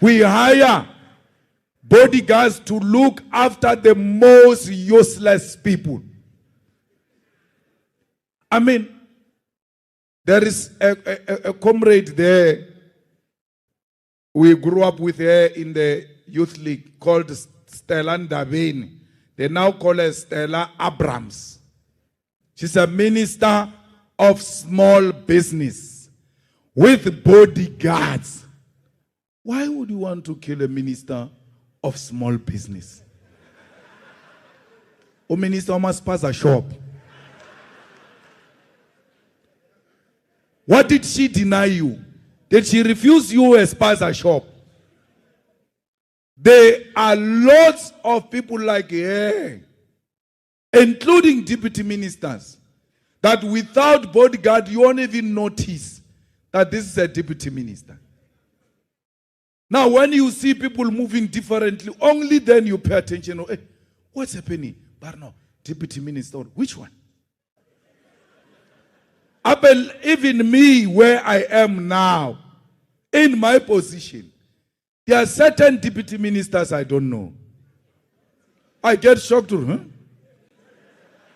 We hire bodyguards to look after the most useless people. I mean, there is a comrade there. We grew up with her in the youth league called Stella Ndabeni. They now call her Stella Abrams. She's a minister of small business with bodyguards. Why would you want to kill a minister of small business? A minister must pass a shop. What did she deny you? Did she refuse you a spaza shop? There are lots of people like her, including deputy ministers, that without bodyguard, you won't even notice that this is a deputy minister. Now, when you see people moving differently, only then you pay attention. Hey, what's happening? But no, deputy minister, which one? Even me, where I am now, in my position, there are certain deputy ministers I don't know. I get shocked, huh?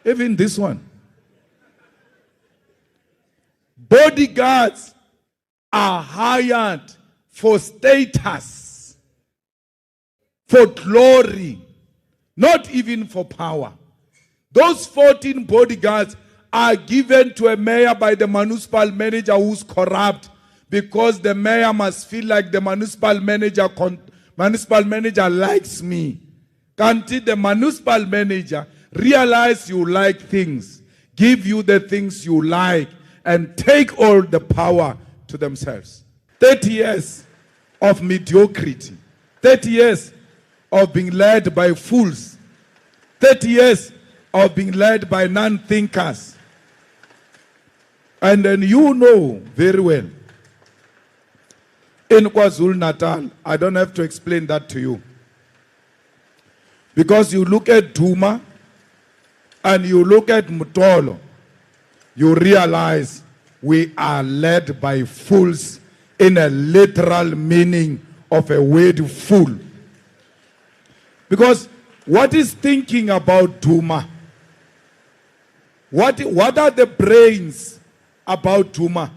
Even this one. Bodyguards are hired for status, for glory, not even for power. Those 14 bodyguards are given to a mayor by the municipal manager who's corrupt, because the mayor must feel like the municipal manager likes me. Can't the municipal manager realize you like things, give you the things you like, and take all the power to themselves? 30 years of mediocrity, 30 years of being led by fools, 30 years of being led by non-thinkers. And then you know very well, in KwaZulu-Natal, I don't have to explain that to you. Because you look at Duma and you look at Mutolo, you realize we are led by fools in a literal meaning of a word fool. Because what is thinking about Duma? What are the brains about Duma?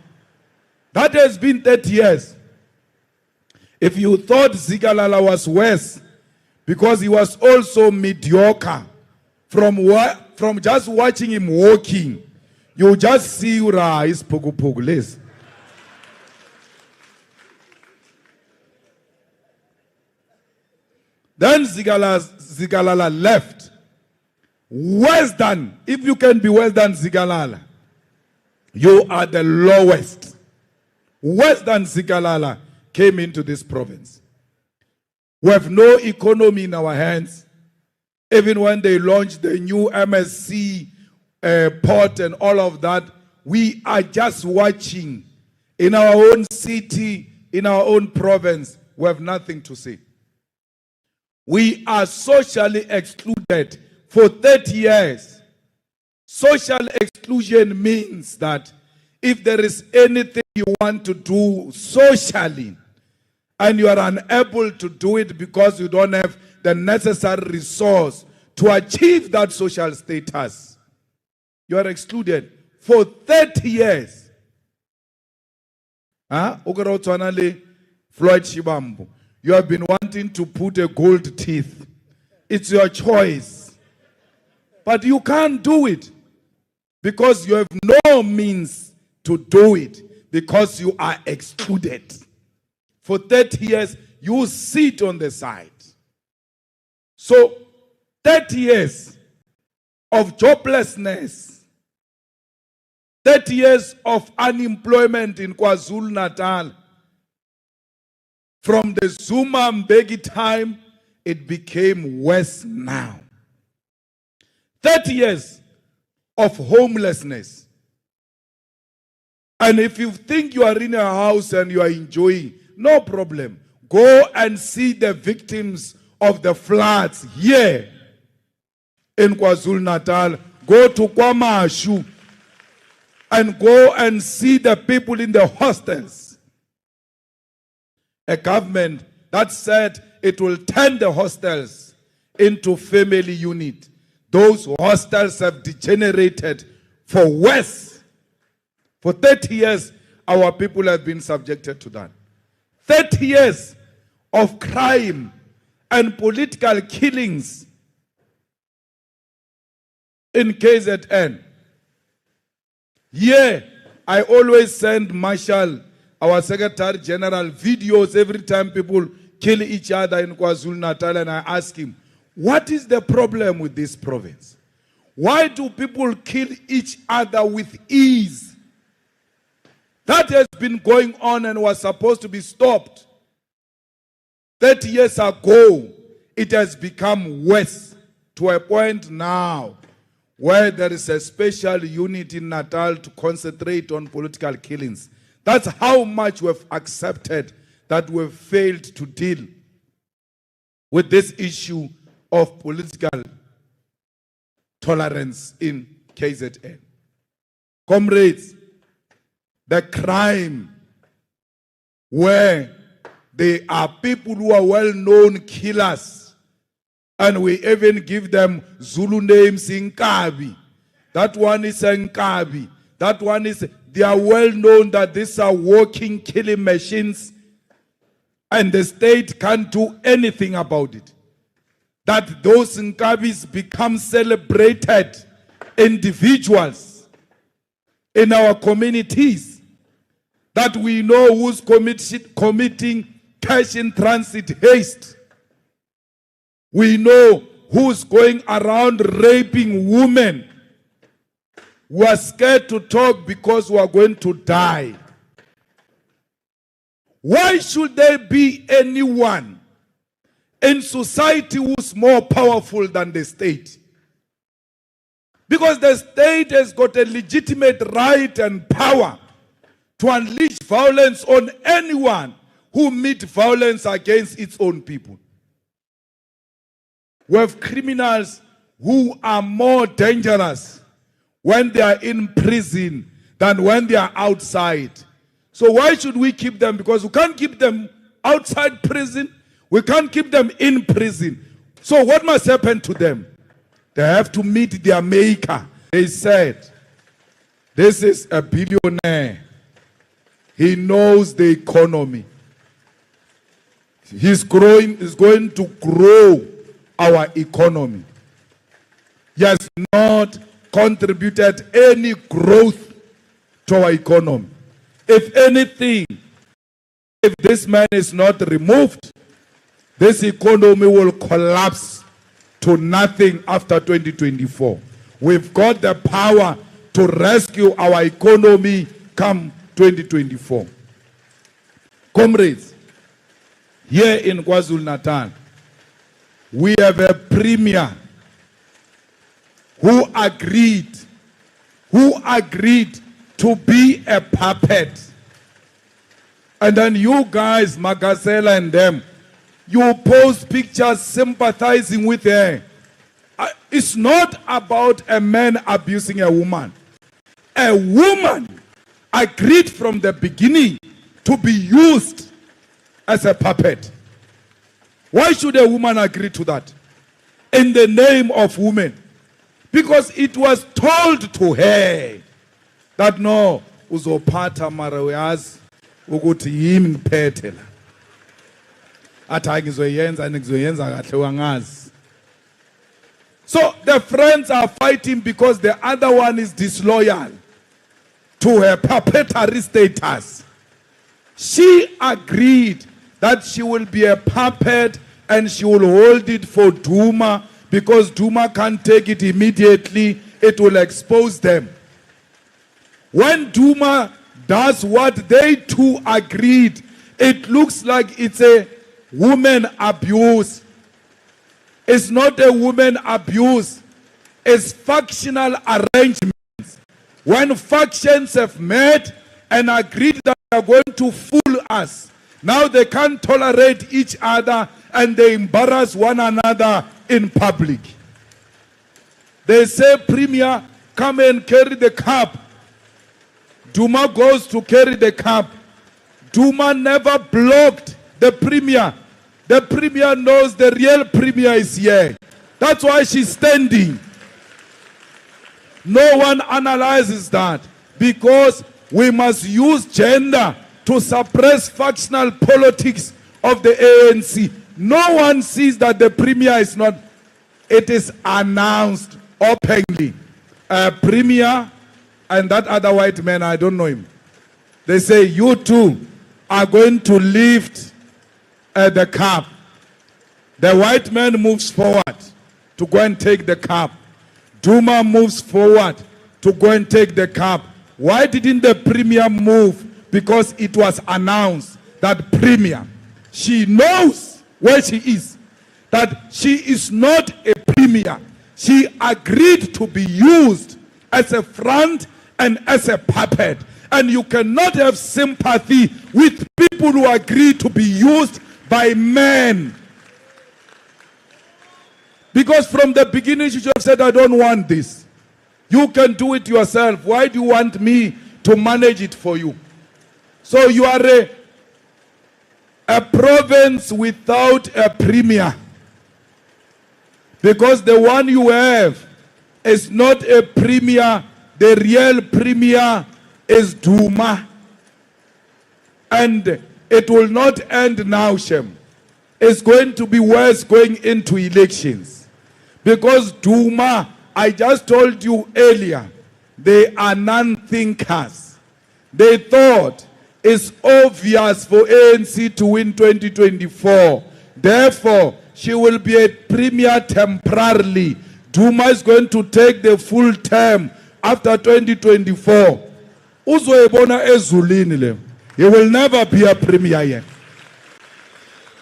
That has been 30 years. If you thought Zikalala was worse because he was also mediocre, from just watching him walking, you just see his pugupugules. Then Zikalala left. Worse than, if you can be worse than Zikalala, you are the lowest. Worse than Zikalala came into this province. We have no economy in our hands. Even when they launched the new MSC port and all of that, we are just watching. In our own city, in our own province, we have nothing to say. We are socially excluded for 30 years. Social exclusion means that if there is anything you want to do socially, and you are unable to do it because you don't have the necessary resource to achieve that social status, you are excluded for 30 years. Floyd Shibambu, you have been wanting to put a gold teeth. It's your choice. But you can't do it because you have no means to do it because you are excluded. For 30 years, you sit on the side. So, 30 years of joblessness, 30 years of unemployment in KwaZulu-Natal. From the Zuma Mbeki time, it became worse now. 30 years of homelessness. And if you think you are in a house and you are enjoying, no problem. Go and see the victims of the floods here in KwaZulu-Natal. Go to KwaMashu and go and see the people in the hostels. A government that said it will turn the hostels into family unit. Those hostels have degenerated for worse. For 30 years, our people have been subjected to that. 30 years of crime and political killings in KZN. Yeah, I always send Marshall, our Secretary General, videos every time people kill each other in KwaZulu-Natal, and I ask him, what is the problem with this province? Why do people kill each other with ease? That has been going on and was supposed to be stopped. 30 years ago, it has become worse to a point now where there is a special unit in Natal to concentrate on political killings. That's how much we've accepted that we've failed to deal with this issue of political tolerance in KZN. Comrades, the crime where they are people who are well-known killers, and we even give them Zulu names in Nkabi. That one is Nkabi. That one is, they are well-known that these are walking killing machines, and the state can't do anything about it. That those Nkabis become celebrated individuals in our communities. That we know who's committing cash in transit haste. We know who's going around raping women. We are scared to talk because we are going to die. Why should there be anyone in society who's more powerful than the state? Because the state has got a legitimate right and power to unleash violence on anyone who meets violence against its own people. We have criminals who are more dangerous when they are in prison than when they are outside. So why should we keep them? Because we can't keep them outside prison. We can't keep them in prison. So what must happen to them? They have to meet their maker. They said, this is a billionaire. He knows the economy. He's going to grow our economy. He has not contributed any growth to our economy. If anything, if this man is not removed, this economy will collapse to nothing after 2024. We've got the power to rescue our economy come 2024. Comrades, here in KwaZulu-Natal, we have a premier who agreed to be a puppet. And then you guys, Magasela and them, you post pictures sympathizing with her. It's not about a man abusing a woman. A woman agreed from the beginning to be used as a puppet. Why should a woman agree to that? In the name of women. Because it was told to her that no, uzophatha mara uyazi ukuthi yimi ngiphethe la. Athi ngizoyenza ngizoyenza kahle wangazi. So the friends are fighting because the other one is disloyal to her puppetry status. She agreed that she will be a puppet and she will hold it for Duma because Duma can't take it immediately. It will expose them. When Duma does what they two agreed, it looks like it's a woman abuse. It's not a woman abuse. It's factional arrangements. When factions have met and agreed that they are going to fool us, now they can't tolerate each other and they embarrass one another in public. They say, Premier, come and carry the cup. Duma goes to carry the cup. Duma never blocked the Premier The premier knows the real premier is here. That's why she's standing. No one analyzes that, because we must use gender to suppress factional politics of the ANC. No one sees that the premier is not. It is announced openly. Premier and that other white man, I don't know him. They say, you two are going to lift the cup. The white man moves forward to go and take the cup. Duma moves forward to go and take the cup. Why didn't the premier move? Because it was announced that premier, she knows where she is, that she is not a premier. She agreed to be used as a front and as a puppet. And you cannot have sympathy with people who agree to be used by men. Because from the beginning she should have said, I don't want this. You can do it yourself. Why do you want me to manage it for you? So you are a province without a premier. Because the one you have is not a premier. The real premier is Duma. And it will not end now, Shem. It's going to be worse going into elections. Because Duma, I just told you earlier, they are non-thinkers. They thought it's obvious for ANC to win 2024. Therefore, she will be a premier temporarily. Duma is going to take the full term after 2024. Uzoebona ezulini le. He will never be a premier yet.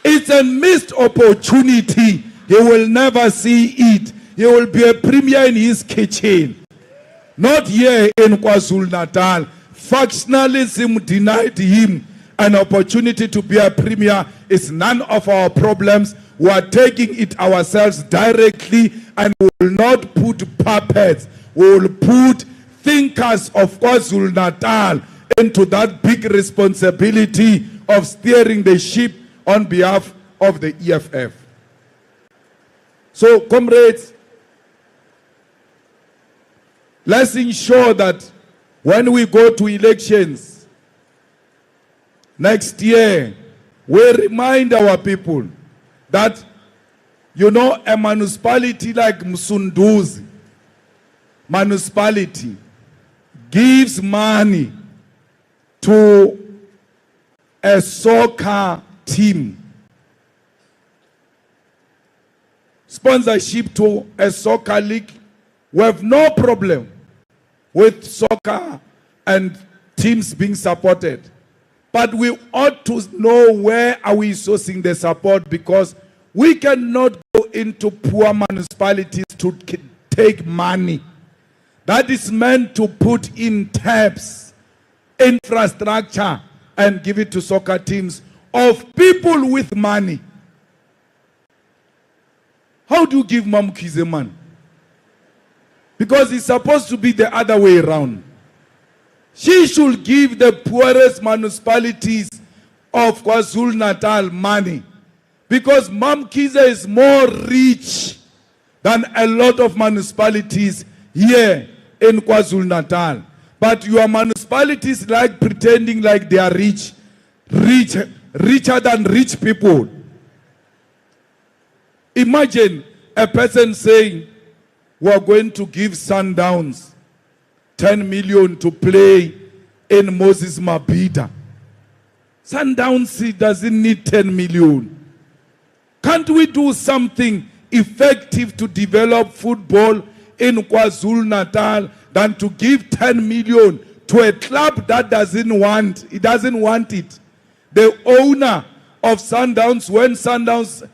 It's a missed opportunity. He will never see it. He will be a premier in his kitchen. Not here in KwaZulu-Natal. Factionalism denied him an opportunity to be a premier. It's none of our problems. We are taking it ourselves directly, and we will not put puppets. We will put thinkers of KwaZulu-Natal into that big responsibility of steering the ship on behalf of the EFF. So, comrades, let's ensure that when we go to elections next year, we remind our people that, you know, a municipality like Msunduzi municipality gives money to a soccer team, sponsorship to a soccer league. We have no problem with soccer and teams being supported. But we ought to know where are we sourcing the support, because we cannot go into poor municipalities to take money that is meant to put in taps, infrastructure, and give it to soccer teams of people with money. How do you give Mamkize money? Because it's supposed to be the other way around. She should give the poorest municipalities of KwaZulu-Natal money, because Mamkize is more rich than a lot of municipalities here in KwaZulu-Natal. But your municipalities like pretending like they are rich, richer than rich people. Imagine a person saying, we are going to give Sundowns 10 million to play in Moses Mabhida. Sundowns doesn't need 10 million. Can't we do something effective to develop football in KwaZulu-Natal than to give 10 million to a club that doesn't want it? The owner of Sundowns, when Sundowns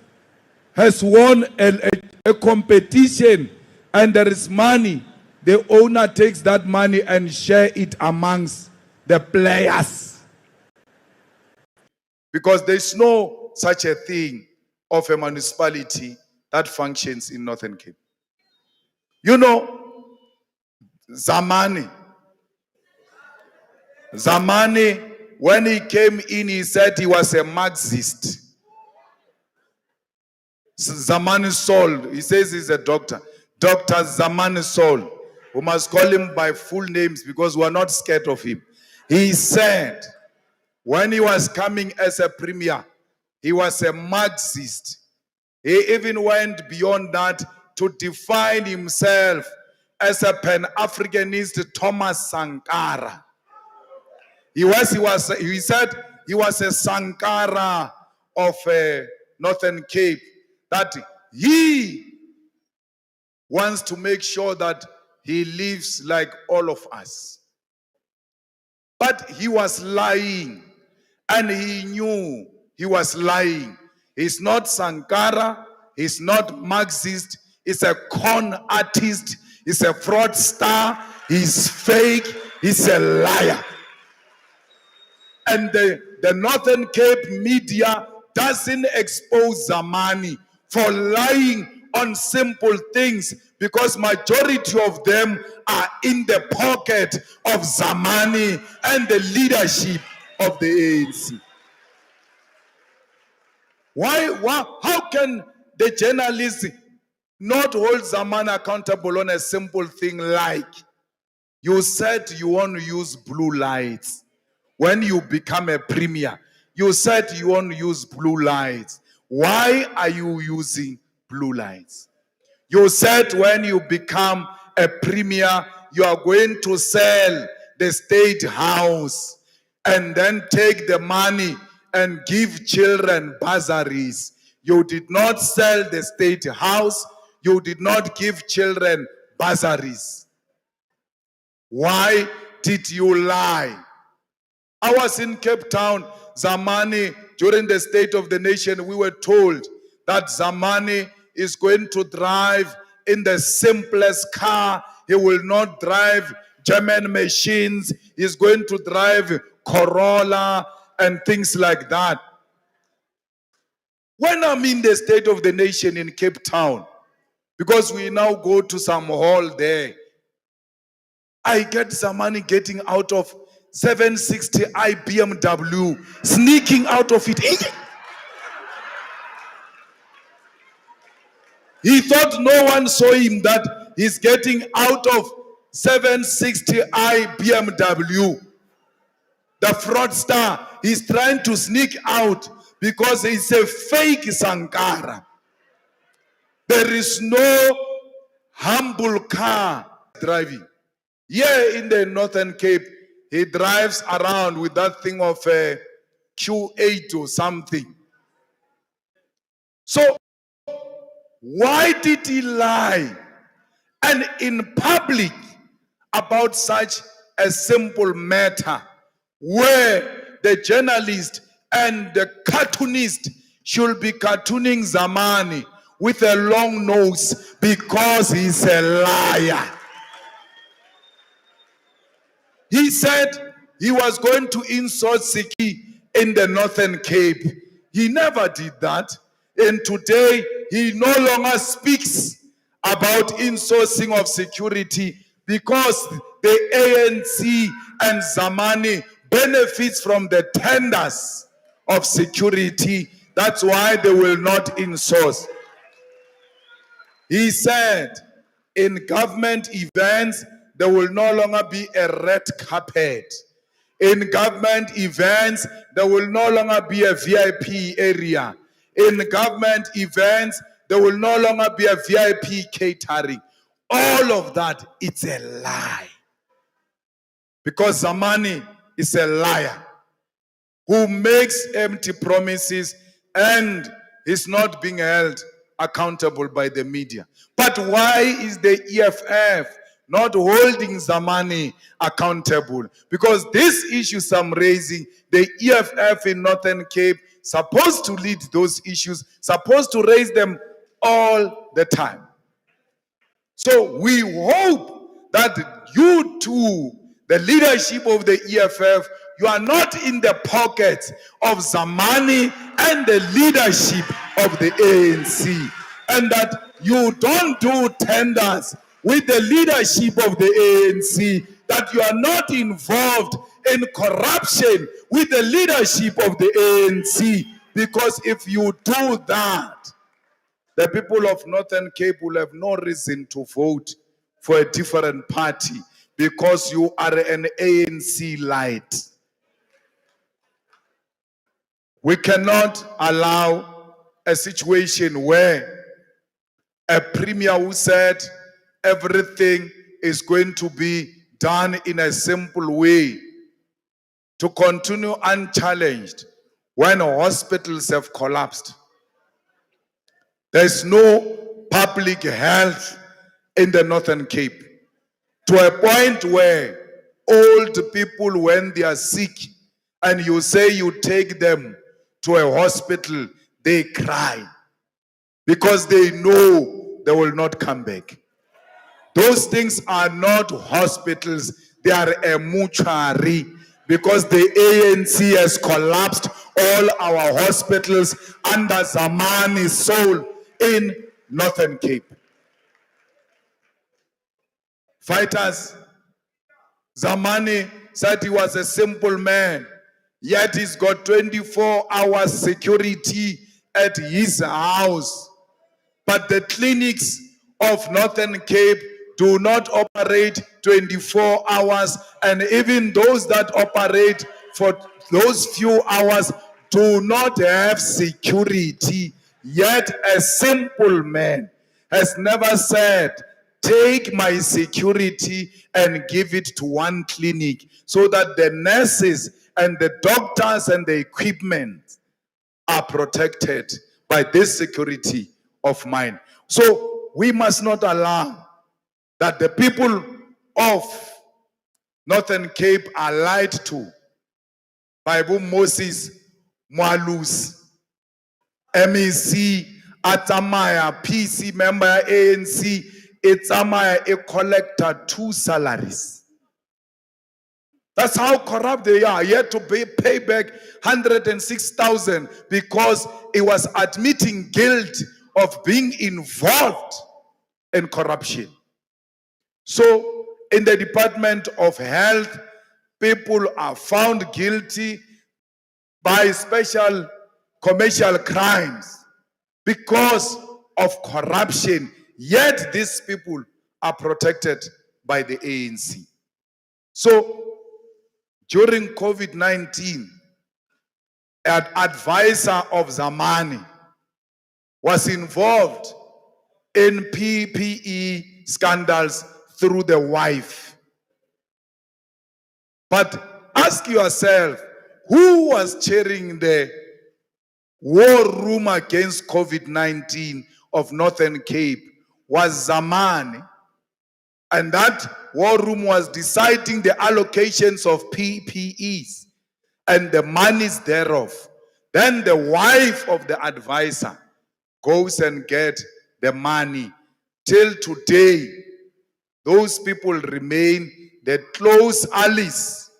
has won a competition and there is money, the owner takes that money and share it amongst the players. Because there's no such a thing of a municipality that functions in Northern Cape. You know, Zamani, when he came in, he said he was a Marxist. Zamani Saul, he says he's a doctor. Dr. Zamani Saul. We must call him by full names because we are not scared of him. He said, when he was coming as a premier, he was a Marxist. He even went beyond that to define himself as a Pan-Africanist Thomas Sankara. He said he was a Sankara of Northern Cape, that he wants to make sure that he lives like all of us. But he was lying, and he knew he was lying. He's not Sankara, he's not Marxist, he's a con artist, he's a fraudster, he's fake, he's a liar. And the Northern Cape media doesn't expose Zamani for lying on simple things, because majority of them are in the pocket of Zamani and the leadership of the ANC. How can the journalists not hold Zamani accountable on a simple thing like, you said you want to use blue lights when you become a premier? You said you want to use blue lights. Why are you using blue lights? You said when you become a premier, you are going to sell the state house and then take the money and give children bursaries. You did not sell the state house. You did not give children bursaries. Why did you lie? I was in Cape Town, Zamani, during the State of the Nation. We were told that Zamani is going to drive in the simplest car. He will not drive German machines. He's going to drive Corolla and things like that. When I'm in the State of the Nation in Cape Town, because we now go to some hall there, I get Zamani getting out of 760i BMW, sneaking out of it. He thought no one saw him, that he's getting out of 760i BMW. The fraudster, he's trying to sneak out because he's a fake Sankara. There is no humble car driving. Here in the Northern Cape, he drives around with that thing of a Q8 or something. So, why did he lie? And in public about such a simple matter, where the journalist and the cartoonist should be cartooning Zamani with a long nose because he's a liar. He said he was going to insert Siki in the Northern Cape. He never did that. And today, he no longer speaks about insourcing of security because the ANC and Zamani benefits from the tenders of security. That's why they will not insource. He said, in government events, there will no longer be a red carpet. In government events, there will no longer be a VIP area. In government events, there will no longer be a VIP catering. All of that, it's a lie. Because Zamani is a liar who makes empty promises and is not being held accountable by the media. But why is the EFF not holding Zamani accountable? Because this issues I'm raising, the EFF in Northern Cape supposed to lead those issues, supposed to raise them all the time. So we hope that you too, the leadership of the EFF, you are not in the pocket of Zamani and the leadership of the ANC, and that you don't do tenders with the leadership of the ANC, that you are not involved in corruption with the leadership of the ANC, because if you do that, the people of Northern Cape will have no reason to vote for a different party because you are an ANC light. We cannot allow a situation where a premier who said everything is going to be done in a simple way to continue unchallenged when hospitals have collapsed. There's no public health in the Northern Cape, to a point where old people, when they are sick and you say you take them to a hospital, they cry because they know they will not come back. Those things are not hospitals, they are a mortuary, because the ANC has collapsed all our hospitals under Zamani's soul in Northern Cape. Fighters, Zamani said he was a simple man, yet he's got 24 hours security at his house. But the clinics of Northern Cape do not operate 24 hours, and even those that operate for those few hours do not have security. Yet a simple man has never said, take my security and give it to one clinic so that the nurses and the doctors and the equipment are protected by this security of mine. So we must not allow that the people of Northern Cape are lied to by Moses Mwalus, MEC, Atamaya, PC member, ANC, Atamaya, a collector 2 salaries. That's how corrupt they are. Yet to pay back 106,000 because he was admitting guilt of being involved in corruption. So in the Department of Health, people are found guilty by special commercial crimes because of corruption. Yet these people are protected by the ANC. So during COVID-19, an advisor of Zamani was involved in PPE scandals through the wife. But ask yourself, who was chairing the war room against COVID-19 of Northern Cape? Was Zamani. And that war room was deciding the allocations of PPEs and the monies thereof. Then the wife of the advisor goes and gets the money. Till today, those people remain the close allies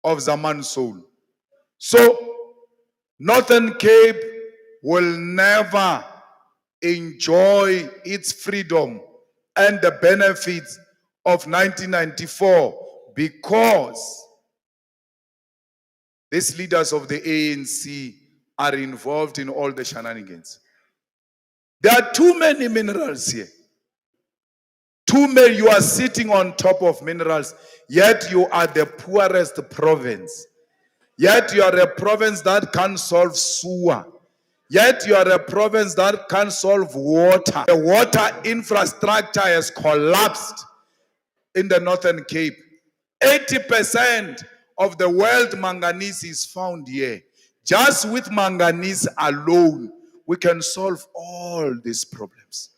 of Zaman Soul. So, Northern Cape will never enjoy its freedom and the benefits of 1994 because these leaders of the ANC are involved in all the shenanigans. There are too many minerals here. Too many. You are sitting on top of minerals, yet you are the poorest province. Yet you are a province that can't solve sewer. Yet you are a province that can't solve water. The water infrastructure has collapsed in the Northern Cape. 80% of the world manganese is found here. Just with manganese alone, we can solve all these problems.